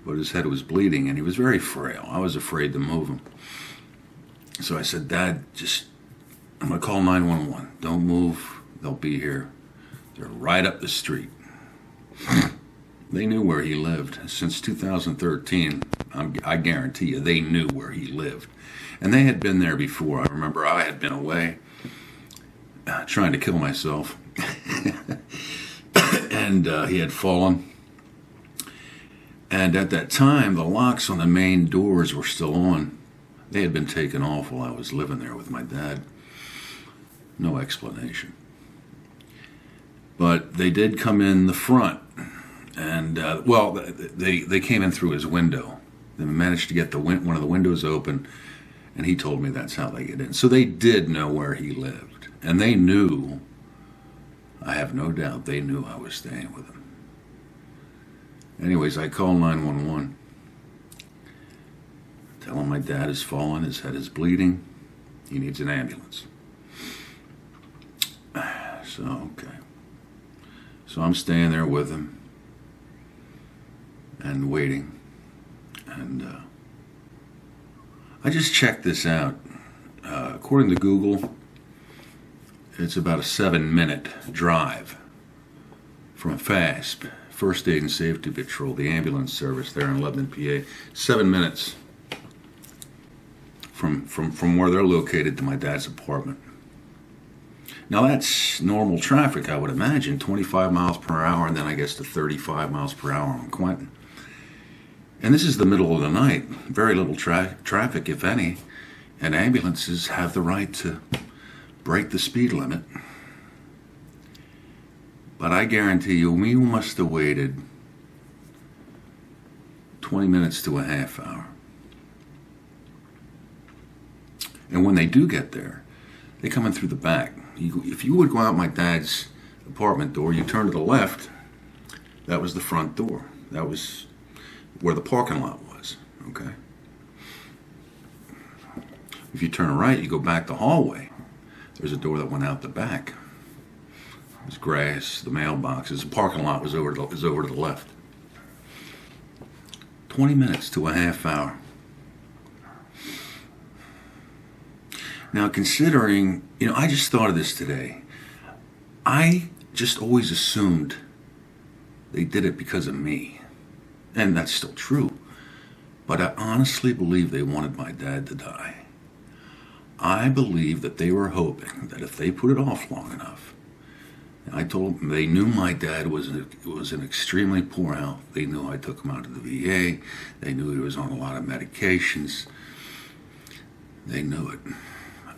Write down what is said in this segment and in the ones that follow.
but his head was bleeding and he was very frail. I was afraid to move him. So I said, Dad, I'm going to call 911. Don't move. They'll be here. They're right up the street. They knew where he lived. Since 2013, I guarantee you, they knew where he lived. And they had been there before. I remember I had been away trying to kill myself. And he had fallen. And at that time, the locks on the main doors were still on. They had been taken off while I was living there with my dad. No explanation. But they did come in the front. And, they came in through his window. They managed to get one of the windows open, and he told me that's how they get in. So they did know where he lived. And they knew, I have no doubt, they knew I was staying with him. Anyways, I called 911. Tell him my dad has fallen, his head is bleeding. He needs an ambulance. Okay. So I'm staying there with him and waiting. And I just checked this out. According to Google, it's about a 7-minute drive from FASP, First Aid and Safety Patrol, the ambulance service there in Lebanon, PA. 7 minutes from where they're located to my dad's apartment. Now that's normal traffic, I would imagine, 25 miles per hour, and then I guess to 35 miles per hour on Quentin. And this is the middle of the night, very little traffic, if any, and ambulances have the right to break the speed limit. But I guarantee you, we must have waited 20 minutes to a half hour. And when they do get there, they come in through the back. If you would go out my dad's apartment door, you turn to the left, that was the front door. That was where the parking lot was, okay? If you turn right, you go back the hallway. There's a door that went out the back. There's grass, the mailboxes, the parking lot was over to the left. 20 minutes to a half hour. Now, considering, I just thought of this today. I just always assumed they did it because of me. And that's still true. But I honestly believe they wanted my dad to die. I believe that they were hoping that if they put it off long enough, I told them they knew my dad was in extremely poor health. They knew I took him out of the VA. They knew he was on a lot of medications. They knew it.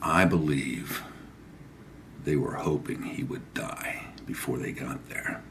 I believe they were hoping he would die before they got there.